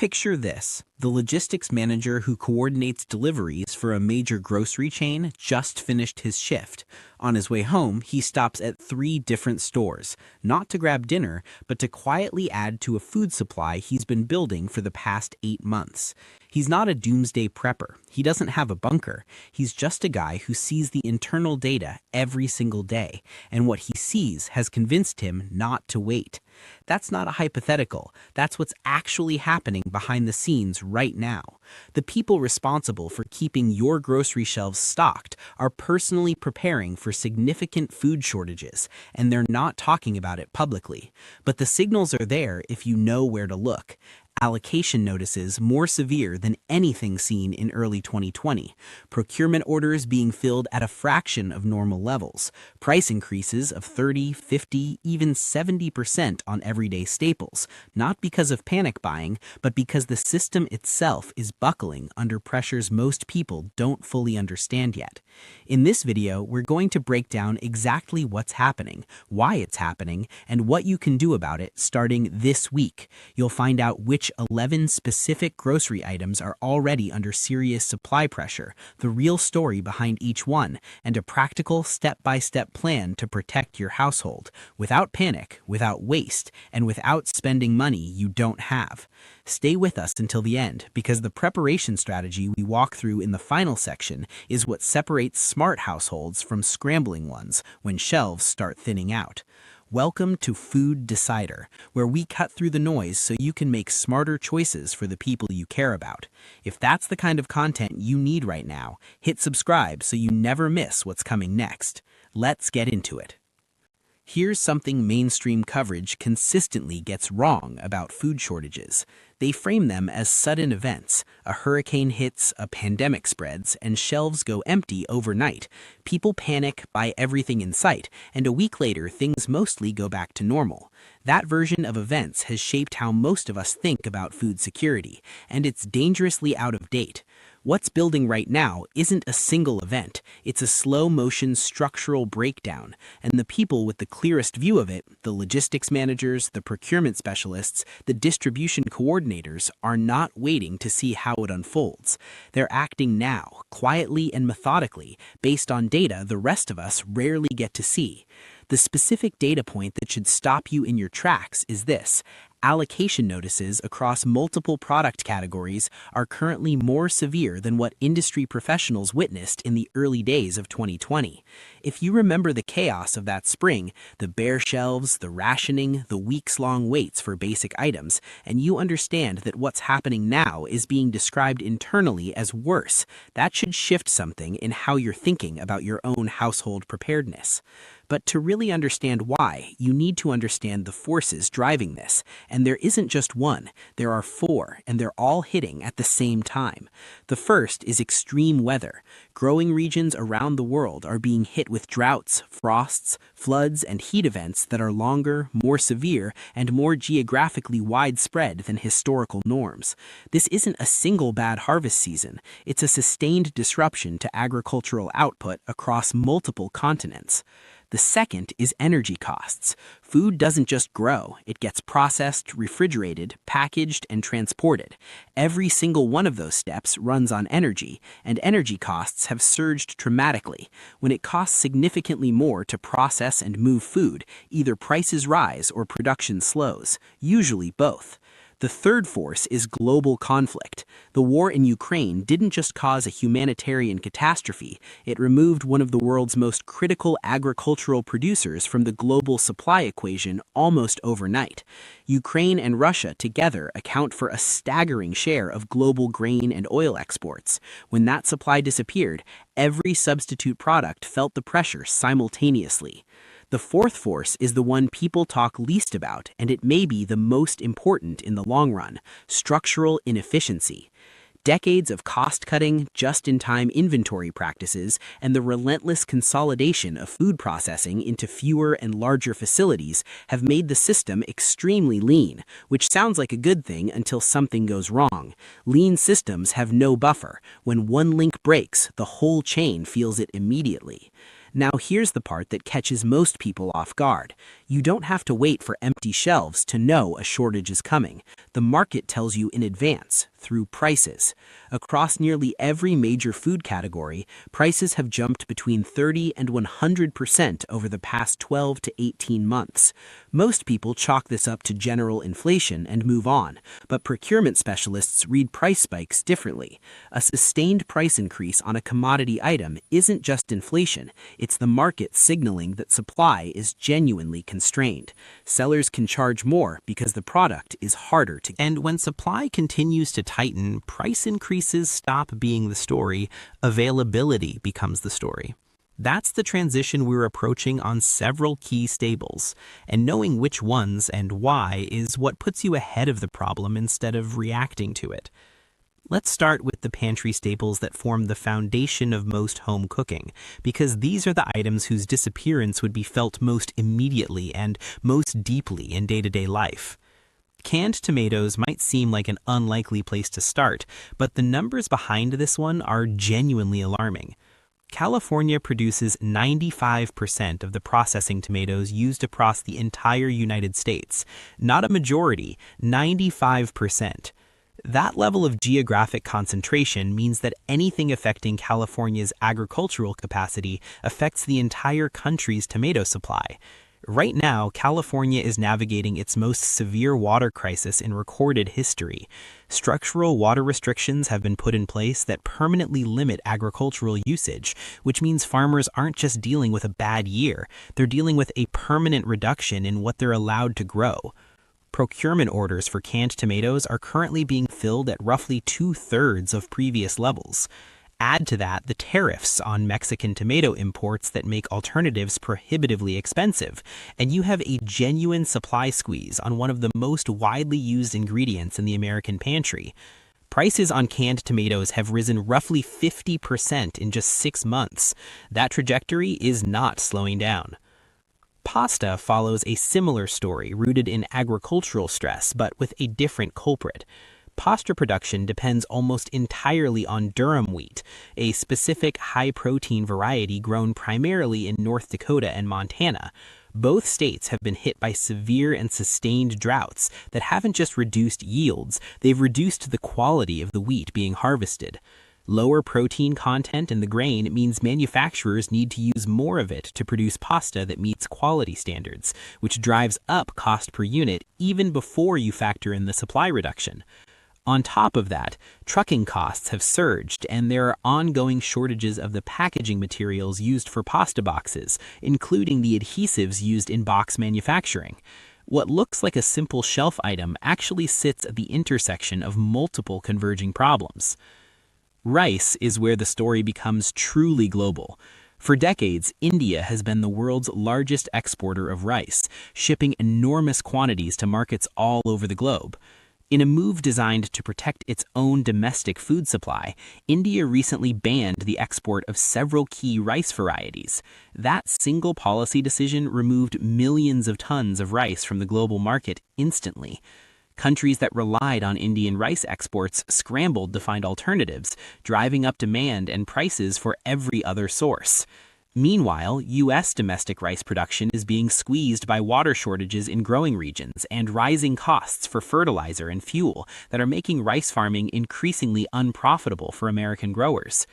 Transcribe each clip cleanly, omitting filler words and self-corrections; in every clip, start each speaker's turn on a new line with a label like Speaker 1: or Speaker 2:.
Speaker 1: Picture this. The logistics manager who coordinates deliveries for a major grocery chain just finished his shift. On his way home, he stops at 3 different stores, not to grab dinner, but to quietly add to a food supply he's been building for the past 8 months. He's not a doomsday prepper. He doesn't have a bunker. He's just a guy who sees the internal data every single day, and what he sees has convinced him not to wait. That's not a hypothetical. That's what's actually happening behind the scenes right now. The people responsible for keeping your grocery shelves stocked are personally preparing for significant food shortages, and they're not talking about it publicly. But the signals are there if you know where to look. Allocation notices more severe than anything seen in early 2020, procurement orders being filled at a fraction of normal levels, price increases of 30, 50, even 70% on everyday staples, not because of panic buying, but because the system itself is buckling under pressures most people don't fully understand yet. In this video, we're going to break down exactly what's happening, why it's happening, and what you can do about it starting this week. You'll find out which 11 specific grocery items are already under serious supply pressure, the real story behind each one, and a practical step-by-step plan to protect your household, without panic, without waste, and without spending money you don't have. Stay with us until the end, because the preparation strategy we walk through in the final section is what separates smart households from scrambling ones when shelves start thinning out. Welcome to Food Decider, where we cut through the noise so you can make smarter choices for the people you care about. If that's the kind of content you need right now, hit subscribe so you never miss what's coming next. Let's get into it. Here's something mainstream coverage consistently gets wrong about food shortages. They frame them as sudden events. A hurricane hits, a pandemic spreads, and shelves go empty overnight. People panic, buy everything in sight, and a week later things mostly go back to normal. That version of events has shaped how most of us think about food security, and it's dangerously out of date. What's building right now isn't a single event, it's a slow-motion structural breakdown, and the people with the clearest view of it, the logistics managers, the procurement specialists, the distribution coordinators, are not waiting to see how it unfolds. They're acting now, quietly and methodically, based on data the rest of us rarely get to see. The specific data point that should stop you in your tracks is this. Allocation notices across multiple product categories are currently more severe than what industry professionals witnessed in the early days of 2020. If you remember the chaos of that spring, the bare shelves, the rationing, the weeks-long waits for basic items, and you understand that what's happening now is being described internally as worse, that should shift something in how you're thinking about your own household preparedness. But to really understand why, you need to understand the forces driving this. And there isn't just one, there are 4, and they're all hitting at the same time. The first is extreme weather. Growing regions around the world are being hit with droughts, frosts, floods, and heat events that are longer, more severe, and more geographically widespread than historical norms. This isn't a single bad harvest season, it's a sustained disruption to agricultural output across multiple continents. The second is energy costs. Food doesn't just grow, it gets processed, refrigerated, packaged, and transported. Every single one of those steps runs on energy, and energy costs have surged dramatically. When it costs significantly more to process and move food, either prices rise or production slows, usually both. The third force is global conflict. The war in Ukraine didn't just cause a humanitarian catastrophe, it removed one of the world's most critical agricultural producers from the global supply equation almost overnight. Ukraine and Russia together account for a staggering share of global grain and oil exports. When that supply disappeared, every substitute product felt the pressure simultaneously. The fourth force is the one people talk least about, and it may be the most important in the long run: structural inefficiency. Decades of cost-cutting, just-in-time inventory practices, and the relentless consolidation of food processing into fewer and larger facilities have made the system extremely lean, which sounds like a good thing until something goes wrong. Lean systems have no buffer. When one link breaks, the whole chain feels it immediately. Now here's the part that catches most people off guard. You don't have to wait for empty shelves to know a shortage is coming. The market tells you in advance, through prices. Across nearly every major food category, prices have jumped between 30 and 100% over the past 12 to 18 months. Most people chalk this up to general inflation and move on, but procurement specialists read price spikes differently. A sustained price increase on a commodity item isn't just inflation, it's the market signaling that supply is genuinely constrained. Sellers can charge more because the product is harder to get. And when supply continues to tighten, price increases stop being the story, availability becomes the story. That's the transition we're approaching on several key staples, and knowing which ones and why is what puts you ahead of the problem instead of reacting to it. Let's start with the pantry staples that form the foundation of most home cooking, because these are the items whose disappearance would be felt most immediately and most deeply in day-to-day life. Canned tomatoes might seem like an unlikely place to start, but the numbers behind this one are genuinely alarming. California produces 95% of the processing tomatoes used across the entire United States. Not a majority, 95%. That level of geographic concentration means that anything affecting California's agricultural capacity affects the entire country's tomato supply. Right now, California is navigating its most severe water crisis in recorded history. Structural water restrictions have been put in place that permanently limit agricultural usage, which means farmers aren't just dealing with a bad year, they're dealing with a permanent reduction in what they're allowed to grow. Procurement orders for canned tomatoes are currently being filled at roughly 2/3 of previous levels. Add to that the tariffs on Mexican tomato imports that make alternatives prohibitively expensive, and you have a genuine supply squeeze on one of the most widely used ingredients in the American pantry. Prices on canned tomatoes have risen roughly 50% in just 6 months. That trajectory is not slowing down. Pasta follows a similar story rooted in agricultural stress, but with a different culprit. Pasta production depends almost entirely on durum wheat, a specific high-protein variety grown primarily in North Dakota and Montana. Both states have been hit by severe and sustained droughts that haven't just reduced yields, they've reduced the quality of the wheat being harvested. Lower protein content in the grain means manufacturers need to use more of it to produce pasta that meets quality standards, which drives up cost per unit even before you factor in the supply reduction. On top of that, trucking costs have surged, and there are ongoing shortages of the packaging materials used for pasta boxes, including the adhesives used in box manufacturing. What looks like a simple shelf item actually sits at the intersection of multiple converging problems. Rice is where the story becomes truly global. For decades, India has been the world's largest exporter of rice, shipping enormous quantities to markets all over the globe. In a move designed to protect its own domestic food supply, India recently banned the export of several key rice varieties. That single policy decision removed millions of tons of rice from the global market instantly. Countries that relied on Indian rice exports scrambled to find alternatives, driving up demand and prices for every other source. Meanwhile, U.S. domestic rice production is being squeezed by water shortages in growing regions and rising costs for fertilizer and fuel that are making rice farming increasingly unprofitable for American growers.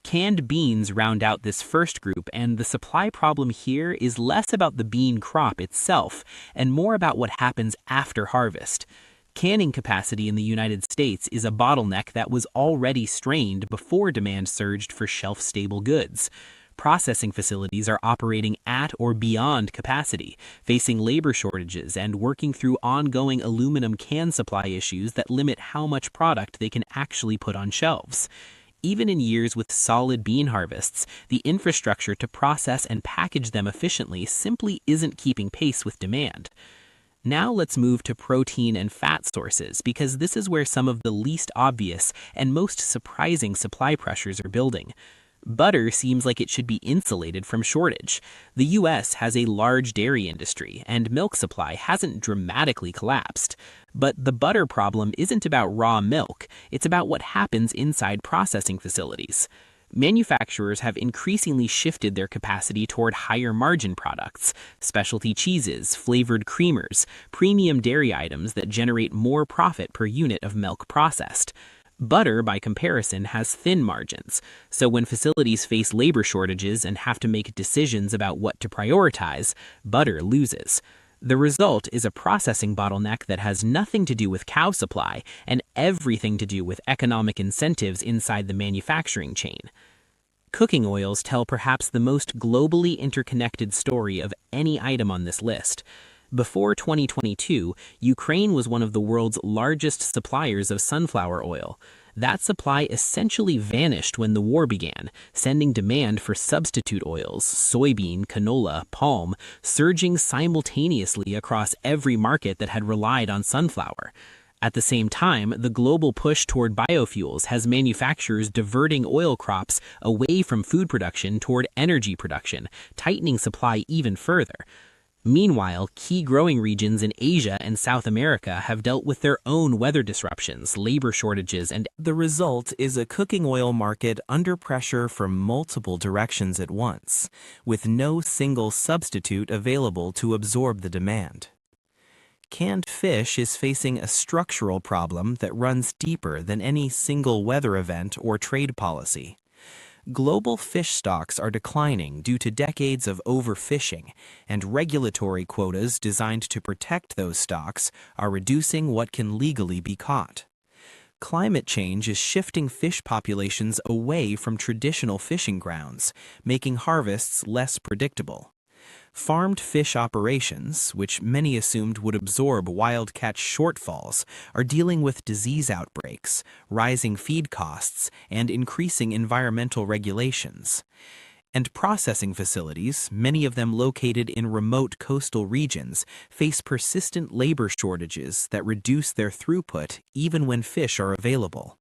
Speaker 1: Canned beans round out this first group, and the supply problem here is less about the bean crop itself and more about what happens after harvest. Canning capacity in the United States is a bottleneck that was already strained before demand surged for shelf-stable goods. Processing facilities are operating at or beyond capacity, facing labor shortages and working through ongoing aluminum can supply issues that limit how much product they can actually put on shelves. Even in years with solid bean harvests, the infrastructure to process and package them efficiently simply isn't keeping pace with demand. Now let's move to protein and fat sources, because this is where some of the least obvious and most surprising supply pressures are building. Butter seems like it should be insulated from shortage. The U.S. has a large dairy industry, and milk supply hasn't dramatically collapsed. But the butter problem isn't about raw milk, it's about what happens inside processing facilities. Manufacturers have increasingly shifted their capacity toward higher margin products, specialty cheeses, flavored creamers, premium dairy items that generate more profit per unit of milk processed. Butter, by comparison, has thin margins, so when facilities face labor shortages and have to make decisions about what to prioritize, butter loses. The result is a processing bottleneck that has nothing to do with cow supply and everything to do with economic incentives inside the manufacturing chain. Cooking oils tell perhaps the most globally interconnected story of any item on this list. Before 2022, Ukraine was one of the world's largest suppliers of sunflower oil. That supply essentially vanished when the war began, sending demand for substitute oils, soybean, canola, palm, surging simultaneously across every market that had relied on sunflower. At the same time, the global push toward biofuels has manufacturers diverting oil crops away from food production toward energy production, tightening supply even further. Meanwhile, key growing regions in Asia and South America have dealt with their own weather disruptions, labor shortages, and
Speaker 2: The result is a cooking oil market under pressure from multiple directions at once, with no single substitute available to absorb the demand. Canned fish is facing a structural problem that runs deeper than any single weather event or trade policy. Global fish stocks are declining due to decades of overfishing, and regulatory quotas designed to protect those stocks are reducing what can legally be caught. Climate change is shifting fish populations away from traditional fishing grounds, making harvests less predictable. Farmed fish operations, which many assumed would absorb wild catch shortfalls, are dealing with disease outbreaks, rising feed costs, and increasing environmental regulations. And processing facilities, many of them located in remote coastal regions, face persistent labor shortages that reduce their throughput even when fish are available.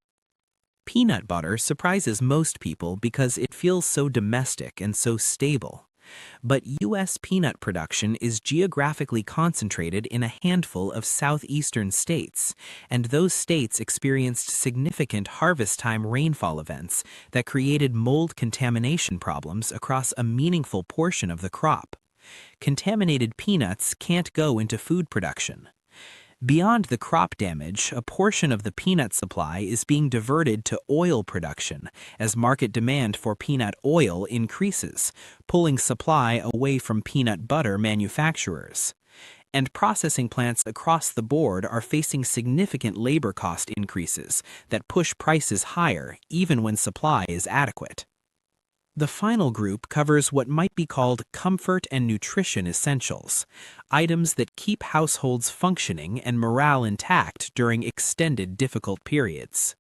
Speaker 2: Peanut butter surprises most people because it feels so domestic and so stable. But U.S. peanut production is geographically concentrated in a handful of southeastern states, and those states experienced significant harvest-time rainfall events that created mold contamination problems across a meaningful portion of the crop. Contaminated peanuts can't go into food production. Beyond the crop damage, a portion of the peanut supply is being diverted to oil production as market demand for peanut oil increases, pulling supply away from peanut butter manufacturers. And processing plants across the board are facing significant labor cost increases that push prices higher even when supply is adequate. The final group covers what might be called comfort and nutrition essentials, items that keep households functioning and morale intact during extended difficult periods.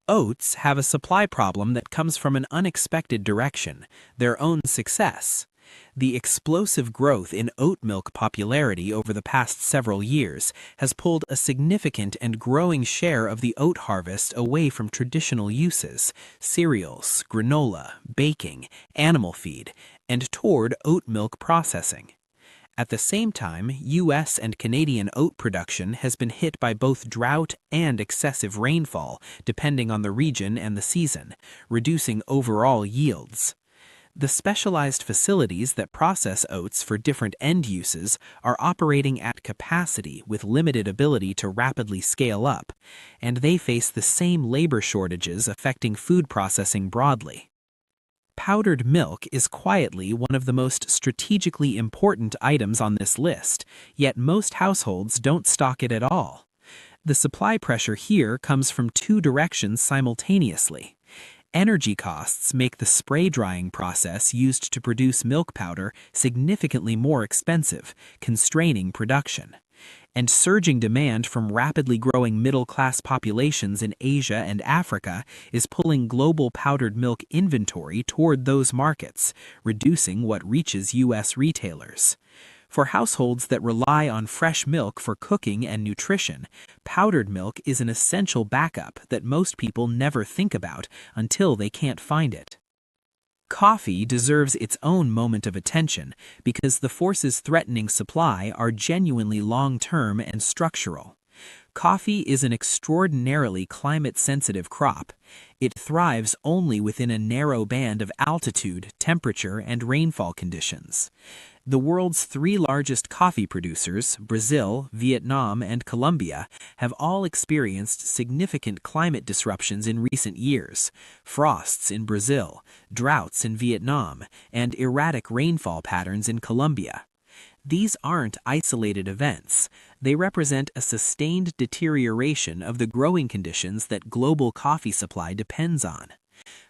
Speaker 2: Oats have a supply problem that comes from an unexpected direction, their own success. The explosive growth in oat milk popularity over the past several years has pulled a significant and growing share of the oat harvest away from traditional uses, cereals, granola, baking, animal feed, and toward oat milk processing. At the same time, U.S. and Canadian oat production has been hit by both drought and excessive rainfall, depending on the region and the season, reducing overall yields. The specialized facilities that process oats for different end uses are operating at capacity with limited ability to rapidly scale up, and they face the same labor shortages affecting food processing broadly. Powdered milk is quietly one of the most strategically important items on this list, yet most households don't stock it at all. The supply pressure here comes from two directions simultaneously. Energy costs make the spray drying process used to produce milk powder significantly more expensive, constraining production. And surging demand from rapidly growing middle-class populations in Asia and Africa is pulling global powdered milk inventory toward those markets, reducing what reaches U.S. retailers. For households that rely on fresh milk for cooking and nutrition, powdered milk is an essential backup that most people never think about until they can't find it. Coffee deserves its own moment of attention because the forces threatening supply are genuinely long-term and structural. Coffee is an extraordinarily climate-sensitive crop. It thrives only within a narrow band of altitude, temperature, and rainfall conditions. The world's three largest coffee producers, Brazil, Vietnam, and Colombia, have all experienced significant climate disruptions in recent years: frosts in Brazil, droughts in Vietnam, and erratic rainfall patterns in Colombia. These aren't isolated events. They represent a sustained deterioration of the growing conditions that global coffee supply depends on.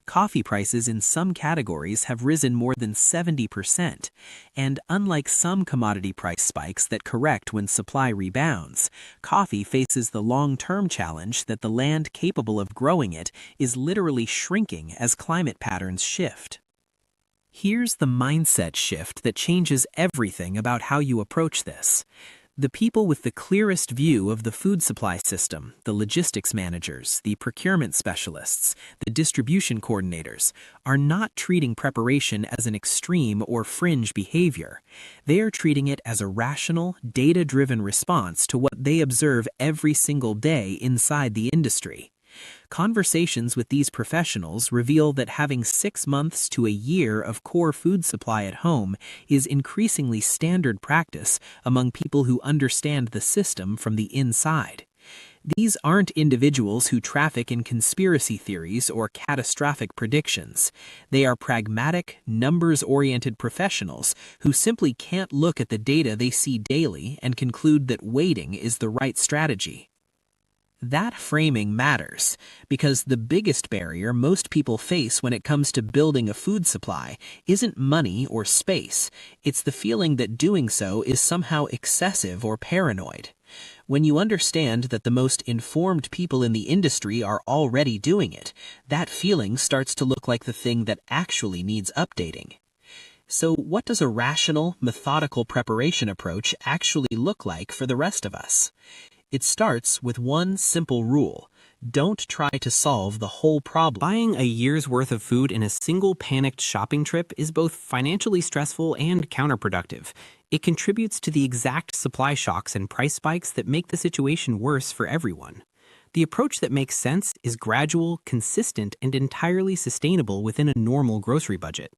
Speaker 2: Coffee prices in some categories have risen more than 70%, and unlike some commodity price spikes that correct when supply rebounds, coffee faces the long-term challenge that the land capable of growing it is literally shrinking as climate patterns shift. Here's the mindset shift that changes everything about how you approach this. The people with the clearest view of the food supply system, the logistics managers, the procurement specialists, the distribution coordinators, are not treating preparation as an extreme or fringe behavior. They are treating it as a rational, data-driven response to what they observe every single day inside the industry. Conversations with these professionals reveal that having 6 months to a year of core food supply at home is increasingly standard practice among people who understand the system from the inside. These aren't individuals who traffic in conspiracy theories or catastrophic predictions. They are pragmatic, numbers-oriented professionals who simply can't look at the data they see daily and conclude that waiting is the right strategy. That framing matters, because the biggest barrier most people face when it comes to building a food supply isn't money or space. It's the feeling that doing so is somehow excessive or paranoid. When you understand that the most informed people in the industry are already doing it, that feeling starts to look like the thing that actually needs updating. So what does a rational, methodical preparation approach actually look like for the rest of us? It starts with one simple rule: don't try to solve the whole problem. Buying a year's worth of food in a single panicked shopping trip is both financially stressful and counterproductive. It contributes to the exact supply shocks and price spikes that make the situation worse for everyone. The approach that makes sense is gradual, consistent, and entirely sustainable within a normal grocery budget.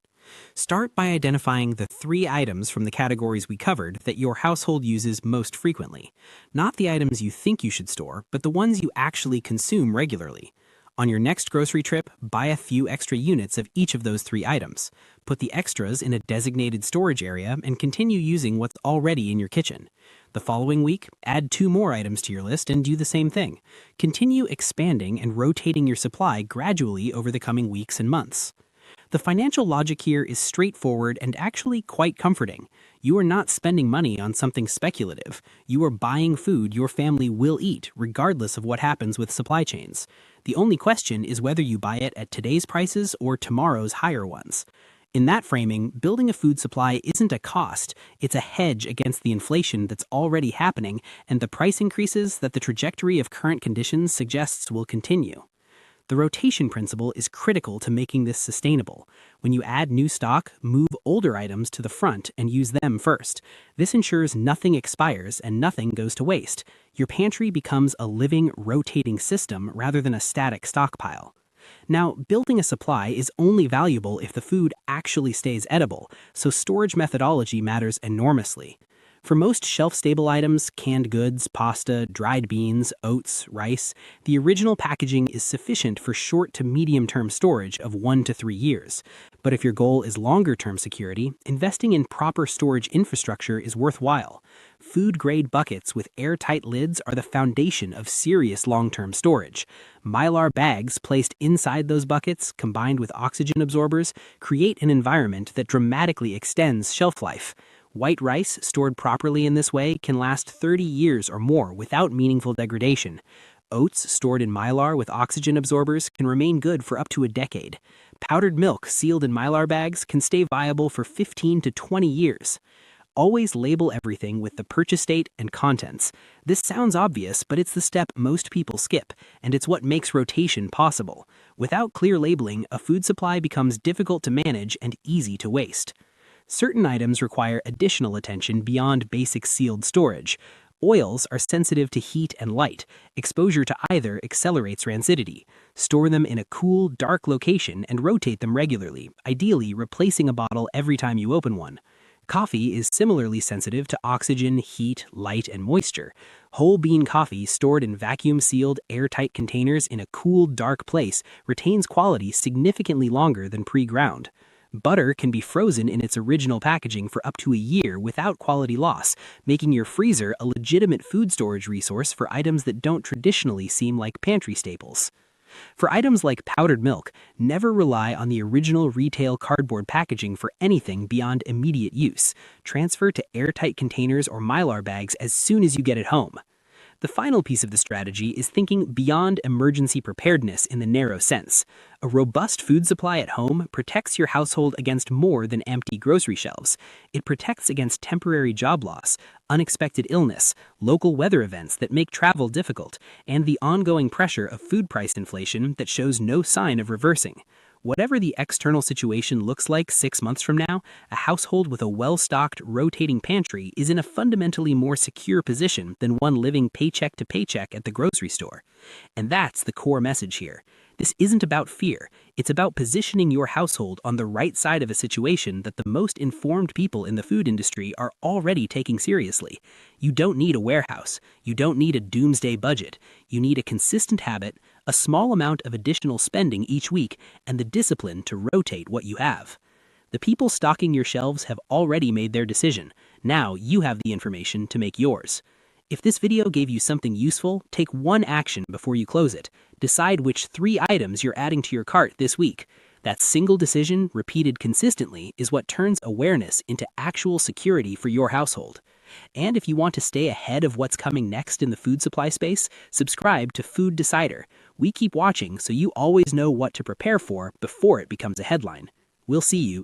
Speaker 2: Start by identifying the 3 items from the categories we covered that your household uses most frequently. Not the items you think you should store, but the ones you actually consume regularly. On your next grocery trip, buy a few extra units of each of those 3 items. Put the extras in a designated storage area and continue using what's already in your kitchen. The following week, add 2 more items to your list and do the same thing. Continue expanding and rotating your supply gradually over the coming weeks and months. The financial logic here is straightforward and actually quite comforting. You are not spending money on something speculative. You are buying food your family will eat, regardless of what happens with supply chains. The only question is whether you buy it at today's prices or tomorrow's higher ones. In that framing, building a food supply isn't a cost, it's a hedge against the inflation that's already happening and the price increases that the trajectory of current conditions suggests will continue. The rotation principle is critical to making this sustainable. When you add new stock, move older items to the front and use them first. This ensures nothing expires and nothing goes to waste. Your pantry becomes a living, rotating system rather than a static stockpile. Now, building a supply is only valuable if the food actually stays edible, so storage methodology matters enormously. For most shelf-stable items, canned goods, pasta, dried beans, oats, rice, the original packaging is sufficient for short to medium-term storage of 1 to 3 years. But if your goal is longer-term security, investing in proper storage infrastructure is worthwhile. Food-grade buckets with airtight lids are the foundation of serious long-term storage. Mylar bags placed inside those buckets, combined with oxygen absorbers, create an environment that dramatically extends shelf life. White rice stored properly in this way can last 30 years or more without meaningful degradation. Oats stored in Mylar with oxygen absorbers can remain good for up to a decade. Powdered milk sealed in Mylar bags can stay viable for 15 to 20 years. Always label everything with the purchase date and contents. This sounds obvious, but it's the step most people skip, and it's what makes rotation possible. Without clear labeling, a food supply becomes difficult to manage and easy to waste. Certain items require additional attention beyond basic sealed storage.
Speaker 3: Oils are sensitive to heat and light. Exposure to either accelerates rancidity. Store them in a cool, dark location and rotate them regularly, ideally replacing a bottle every time you open one. Coffee is similarly sensitive to oxygen, heat, light, and moisture. Whole bean coffee stored in vacuum-sealed, airtight containers in a cool, dark place retains quality significantly longer than pre-ground. Butter can be frozen in its original packaging for up to a year without quality loss, making your freezer a legitimate food storage resource for items that don't traditionally seem like pantry staples. For items like powdered milk, never rely on the original retail cardboard packaging for anything beyond immediate use. Transfer to airtight containers or Mylar bags as soon as you get it home. The final piece of the strategy is thinking beyond emergency preparedness in the narrow sense. A robust food supply at home protects your household against more than empty grocery shelves. It protects against temporary job loss, unexpected illness, local weather events that make travel difficult, and the ongoing pressure of food price inflation that shows no sign of reversing. Whatever the external situation looks like 6 months from now, a household with a well-stocked, rotating pantry is in a fundamentally more secure position than one living paycheck to paycheck at the grocery store. And that's the core message here. This isn't about fear. It's about positioning your household on the right side of a situation that the most informed people in the food industry are already taking seriously. You don't need a warehouse. You don't need a doomsday budget. You need a consistent habit, a small amount of additional spending each week, and the discipline to rotate what you have. The people stocking your shelves have already made their decision. Now you have the information to make yours. If this video gave you something useful, take one action before you close it. Decide which 3 items you're adding to your cart this week. That single decision, repeated consistently, is what turns awareness into actual security for your household. And if you want to stay ahead of what's coming next in the food supply space, subscribe to Food Decider. We keep watching so you always know what to prepare for before it becomes a headline. We'll see you